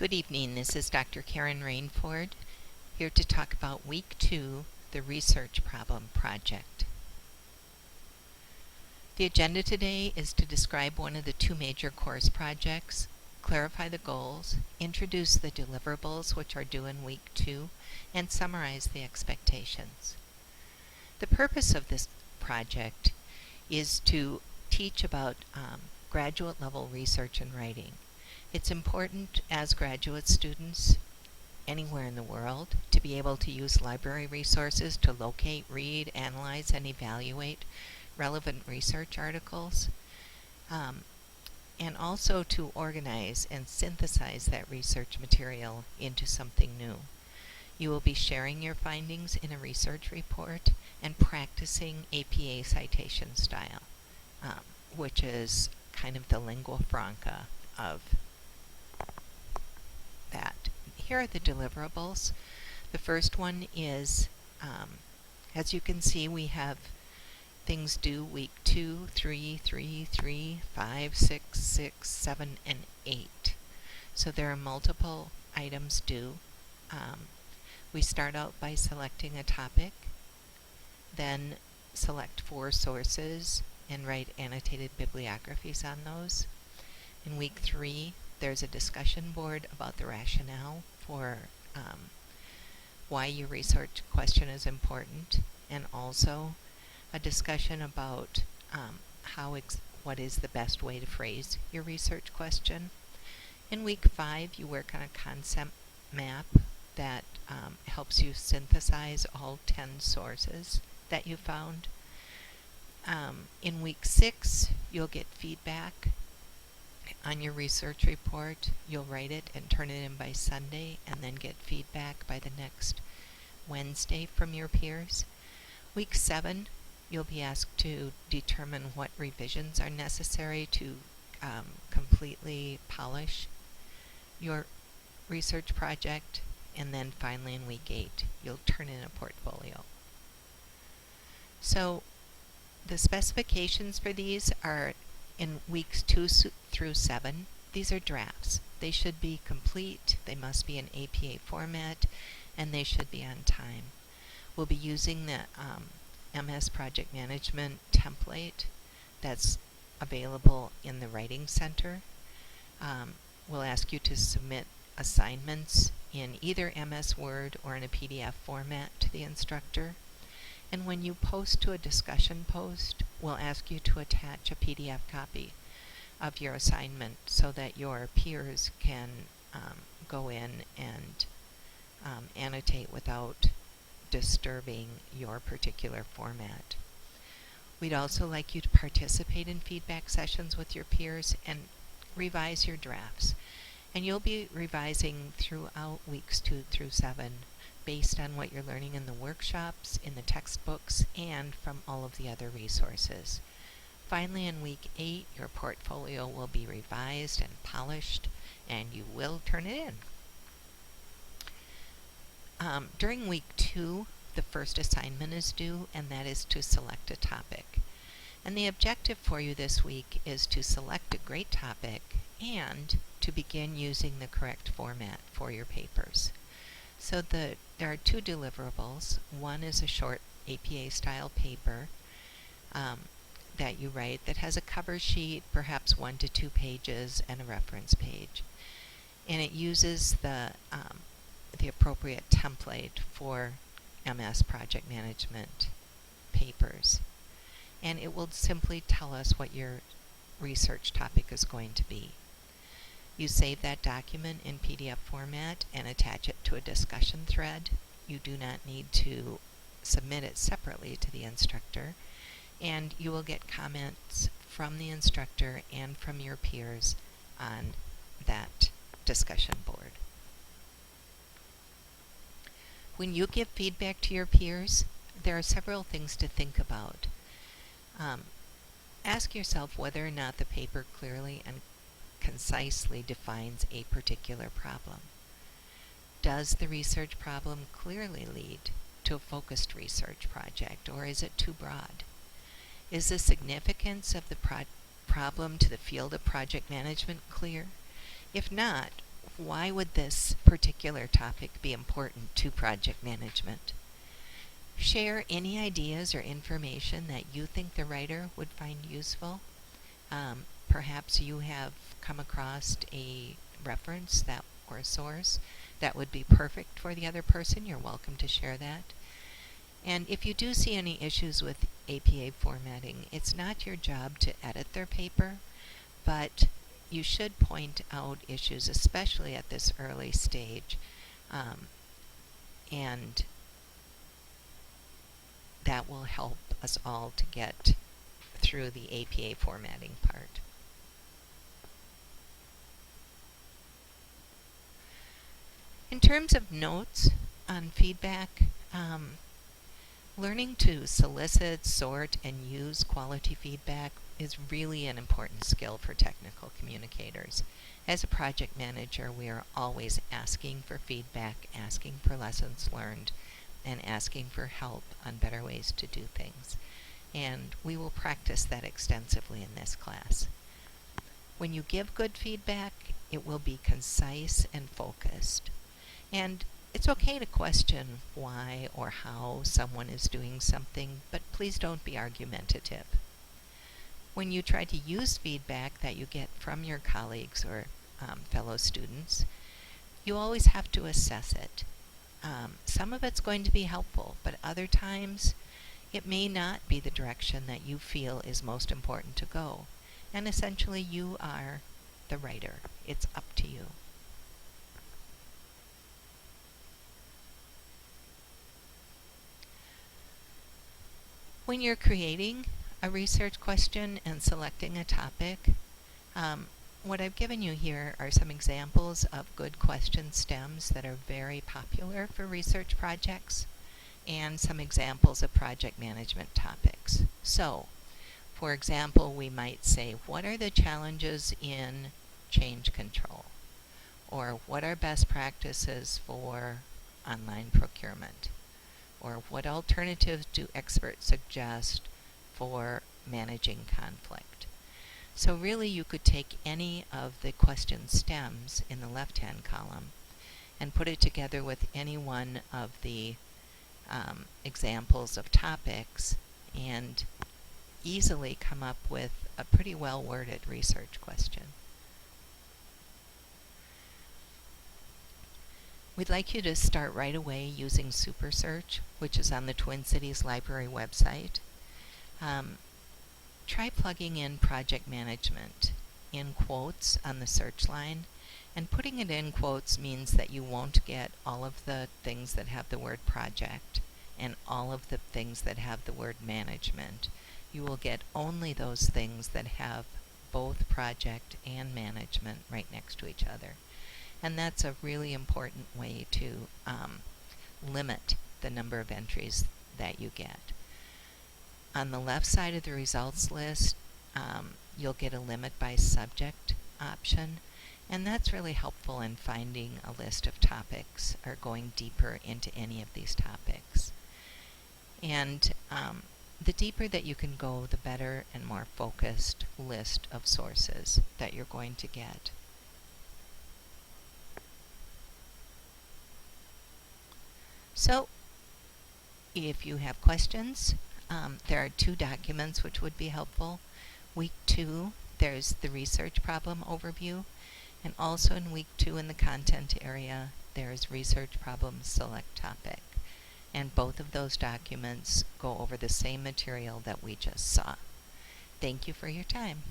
Good evening, this is Dr. Karen Rainford, here to talk about Week 2, the Research Problem Project. The agenda today is to describe one of the two major course projects, clarify the goals, introduce the deliverables which are due in Week 2, and summarize the expectations. The purpose of this project is to teach about graduate level research and writing. It's important as graduate students anywhere in the world to be able to use library resources to locate, read, analyze, and evaluate relevant research articles, and also to organize and synthesize that research material into something new. You will be sharing your findings in a research report and practicing APA citation style, which is kind of the lingua franca of that. Here are the deliverables. The first one is, as you can see, we have things due week 2, 3, 3, 3, 5, 6, 6, 7, and 8. So there are multiple items due. We start out by selecting a topic, then select 4 sources and write annotated bibliographies on those. In week 3, there's a discussion board about the rationale for why your research question is important, and also a discussion about what is the best way to phrase your research question. In week 5, you work on a concept map that helps you synthesize all 10 sources that you found. In week 6, you'll get feedback on your research report. You'll write it and turn it in by Sunday, and then get feedback by the next Wednesday from your peers. Week 7, you'll be asked to determine what revisions are necessary to completely polish your research project, and then finally in week 8, you'll turn in a portfolio. So the specifications for these are in weeks 2 through 7. These are drafts. They should be complete, they must be in APA format, and they should be on time. We'll be using the MS Project Management template that's available in the Writing Center. We'll ask you to submit assignments in either MS Word or in a PDF format to the instructor. And when you post to a discussion post, we'll ask you to attach a PDF copy of your assignment so that your peers can go in and annotate without disturbing your particular format. We'd also like you to participate in feedback sessions with your peers and revise your drafts. And you'll be revising throughout weeks 2 through 7 based on what you're learning in the workshops, in the textbooks, and from all of the other resources. Finally, in week 8, your portfolio will be revised and polished, and you will turn it in. During week 2, the first assignment is due, and that is to select a topic. And the objective for you this week is to select a great topic and to begin using the correct format for your papers. So there are 2 deliverables. One is a short APA-style paper that you write that has a cover sheet, perhaps 1 to 2 pages, and a reference page. And it uses the appropriate template for MS Project Management papers. And it will simply tell us what your research topic is going to be. You save that document in PDF format and attach it to a discussion thread. You do not need to submit it separately to the instructor, and you will get comments from the instructor and from your peers on that discussion board. When you give feedback to your peers, there are several things to think about. Ask yourself whether or not the paper clearly and concisely defines a particular problem. Does the research problem clearly lead to a focused research project, or is it too broad? Is the significance of the problem to the field of project management clear? If not, why would this particular topic be important to project management? Share any ideas or information that you think the writer would find useful. Perhaps you have come across a reference that or a source that would be perfect for the other person. You're welcome to share that. And if you do see any issues with APA formatting, it's not your job to edit their paper, but you should point out issues, especially at this early stage, and that will help us all to get through the APA formatting part. In terms of notes on feedback, learning to solicit, sort, and use quality feedback is really an important skill for technical communicators. As a project manager, we are always asking for feedback, asking for lessons learned, and asking for help on better ways to do things. And we will practice that extensively in this class. When you give good feedback, it will be concise and focused. And it's okay to question why or how someone is doing something, but please don't be argumentative. When you try to use feedback that you get from your colleagues or fellow students, you always have to assess it. Some of it's going to be helpful, but other times it may not be the direction that you feel is most important to go. And essentially you are the writer. It's up to you. When you're creating a research question and selecting a topic, what I've given you here are some examples of good question stems that are very popular for research projects and some examples of project management topics. So, for example, we might say, what are the challenges in change control? Or what are best practices for online procurement? Or what alternatives do experts suggest for managing conflict? So really you could take any of the question stems in the left-hand column and put it together with any one of the examples of topics and easily come up with a pretty well-worded research question. We'd like you to start right away using Super Search, which is on the Twin Cities Library website. Try plugging in project management in quotes on the search line, and putting it in quotes means that you won't get all of the things that have the word project and all of the things that have the word management. You will get only those things that have both project and management right next to each other. And that's a really important way to limit the number of entries that you get. On the left side of the results list, you'll get a limit by subject option, and that's really helpful in finding a list of topics or going deeper into any of these topics. And the deeper that you can go, the better and more focused list of sources that you're going to get. So, if you have questions, there are 2 documents which would be helpful. Week 2, there's the research problem overview, and also in week 2 in the content area, there's research problem select topic. And both of those documents go over the same material that we just saw. Thank you for your time.